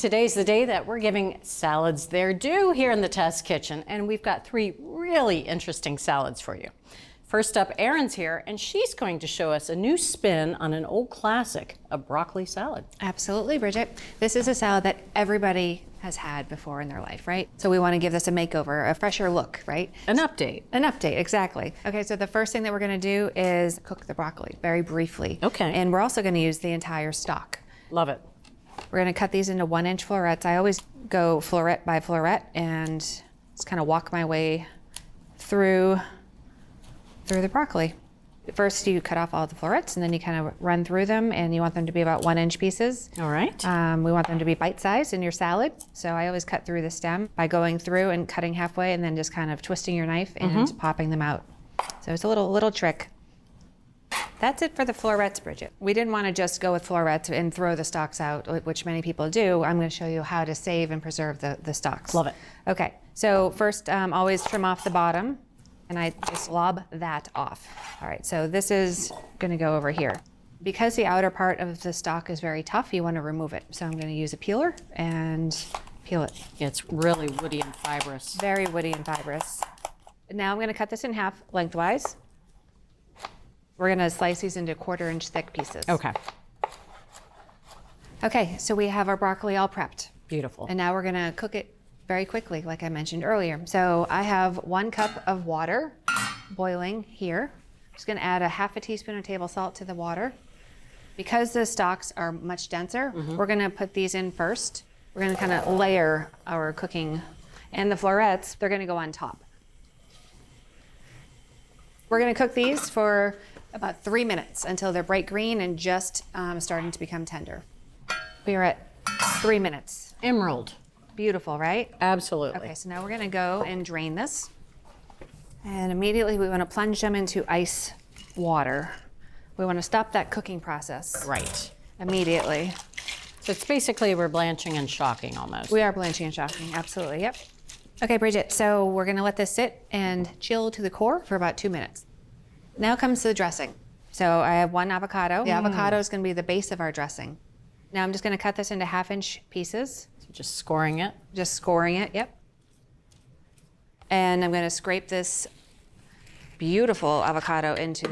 Today's the day that we're giving salads their due here in the test kitchen, and we've got 3 really interesting salads for you. First up, Erin's here, and she's going to show us a new spin on an old classic, a broccoli salad. Absolutely, Bridget. This is a salad that everybody has had before in their life, right? So we want to give this a makeover, a fresher look, right? An update. An update, exactly. Okay, so the first thing that we're going to do is cook the broccoli very briefly. Okay. And we're also going to use the entire stalk. Love it. We're going to cut these into 1-inch florets. I always go floret by floret and just kind of walk my way through the broccoli. First, you cut off all the florets, and then you kind of run through them, and you want them to be about 1-inch pieces. All right. We want them to be bite-sized in your salad. So I always cut through the stem by going through and cutting halfway, and then just kind of twisting your knife and popping them out. So it's a little trick. That's it for the florets, Bridget. We didn't want to just go with florets and throw the stalks out, which many people do. I'm going to show you how to save and preserve the stalks. Love it. Okay, so first, always trim off the bottom, and I just lob that off. All right, so this is going to go over here. Because the outer part of the stalk is very tough, you want to remove it. So I'm going to use a peeler and peel it. It's really woody and fibrous. Very woody and fibrous. Now I'm going to cut this in half lengthwise. We're going to slice these into 1/4-inch thick pieces. Okay. Okay, so we have our broccoli all prepped. Beautiful. And now we're going to cook it very quickly, like I mentioned earlier. So I have 1 cup of water boiling here. I'm just going to add a 1/2 teaspoon of table salt to the water. Because the stalks are much denser, we're going to put these in first. We're going to kind of layer our cooking, and the florets, they're going to go on top. We're going to cook these for about 3 minutes until they're bright green and just starting to become tender. We are at 3 minutes. Emerald. Beautiful, right? Absolutely. Okay, so now we're going to go and drain this. And immediately we want to plunge them into ice water. We want to stop that cooking process. Right. Immediately. So it's basically we're blanching and shocking almost. We are blanching and shocking, absolutely, yep. Okay, Bridget, so we're going to let this sit and chill to the core for about 2 minutes. Now comes the dressing. So I have 1 avocado. The avocado is going to be the base of our dressing. Now I'm just going to cut this into 1/2-inch pieces. So just scoring it. Just scoring it, yep. And I'm going to scrape this beautiful avocado into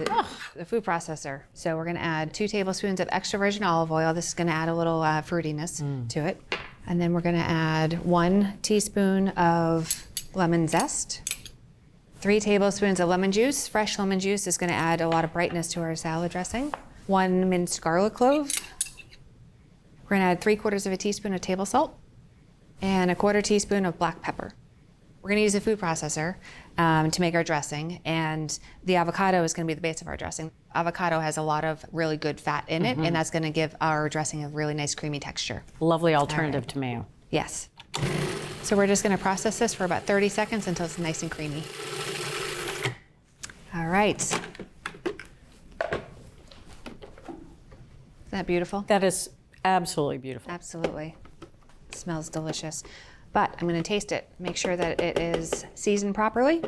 the food processor. So we're going to add 2 tablespoons of extra virgin olive oil. This is going to add a little fruitiness to it. And then we're going to add 1 teaspoon of lemon zest. 3 tablespoons of lemon juice. Fresh lemon juice is going to add a lot of brightness to our salad dressing. 1 minced garlic clove. We're going to add 3/4 teaspoon of table salt and 1/4 teaspoon of black pepper. We're going to use a food processor to make our dressing, and the avocado is going to be the base of our dressing. Avocado has a lot of really good fat in it, and that's going to give our dressing a really nice creamy texture. Lovely alternative to mayo. Yes. So we're just going to process this for about 30 seconds until it's nice and creamy. All right. Isn't that beautiful? That is absolutely beautiful. Absolutely. It smells delicious. But I'm going to taste it, make sure that it is seasoned properly.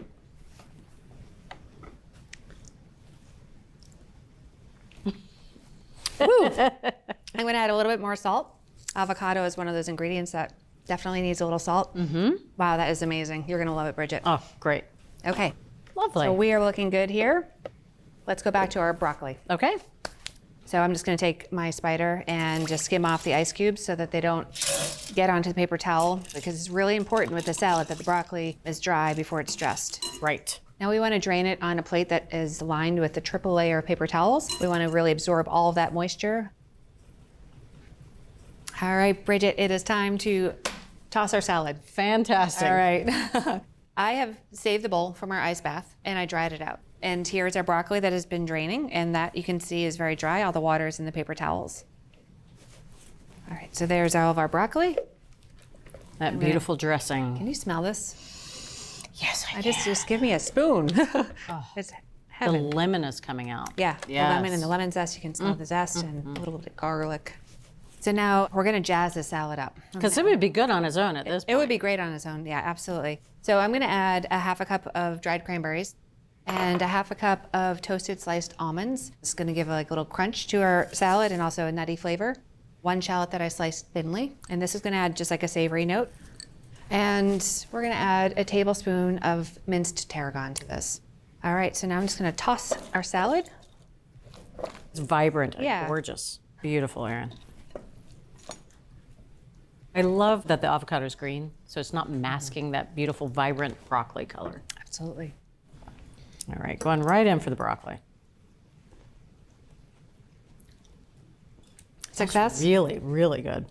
Woo. I'm going to add a little bit more salt. Avocado is one of those ingredients that definitely needs a little salt. Wow, that is amazing. You're going to love it, Bridget. Oh, great. Okay. Lovely. So we are looking good here. Let's go back to our broccoli. Okay. So I'm just going to take my spider and just skim off the ice cubes so that they don't get onto the paper towel, because it's really important with the salad that the broccoli is dry before it's dressed. Right. Now we want to drain it on a plate that is lined with a triple layer of paper towels. We want to really absorb all of that moisture. All right, Bridget, it is time to toss our salad. Fantastic. All right. I have saved the bowl from our ice bath and I dried it out. And here's our broccoli that has been draining, and that you can see is very dry. All the water is in the paper towels. All right, so there's all of our broccoli. That beautiful dressing. Can you smell this? Yes, I Just give me a spoon. It's heaven. The lemon is coming out. Yeah, Yes. the lemon and the lemon zest. You can smell the zest and a little bit of garlic. So now we're going to jazz the salad up. Because it would be good on its own at this point. It would be great on its own. Yeah, absolutely. So I'm going to add a 1/2 cup of dried cranberries and a 1/2 cup of toasted sliced almonds. It's going to give a little crunch to our salad and also a nutty flavor. 1 shallot that I sliced thinly, and this is gonna add just like a savory note. And we're gonna add a tablespoon of minced tarragon to this. All right, so now I'm just gonna toss our salad. It's vibrant and Yeah. gorgeous. Beautiful, Erin. I love that the avocado is green, so it's not masking that beautiful, vibrant broccoli color. Absolutely. All right, going right in for the broccoli. Success? Really, really good.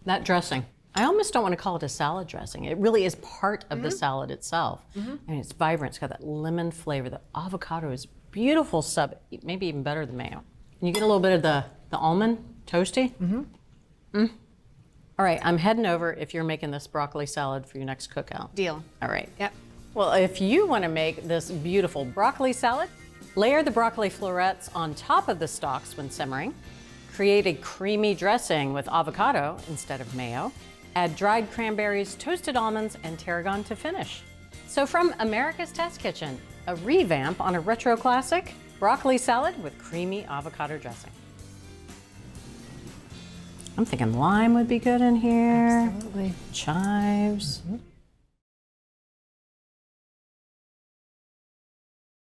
That dressing, I almost don't want to call it a salad dressing. It really is part of the salad itself. I mean, it's vibrant. It's got that lemon flavor. The avocado is beautiful sub, maybe even better than mayo. And you get a little bit of the almond, toasty. All right, I'm heading over if you're making this broccoli salad for your next cookout. Deal. All right. Yep. Well, if you want to make this beautiful broccoli salad, layer the broccoli florets on top of the stalks when simmering. Create a creamy dressing with avocado instead of mayo. Add dried cranberries, toasted almonds, and tarragon to finish. So from America's Test Kitchen, a revamp on a retro classic, broccoli salad with creamy avocado dressing. I'm thinking lime would be good in here. Absolutely. Chives.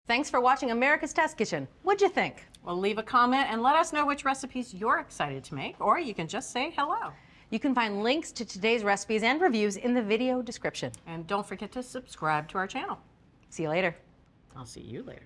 Thanks for watching America's Test Kitchen. What'd you think? Well, leave a comment and let us know which recipes you're excited to make, or you can just say hello. You can find links to today's recipes and reviews in the video description. And don't forget to subscribe to our channel. See you later. I'll see you later.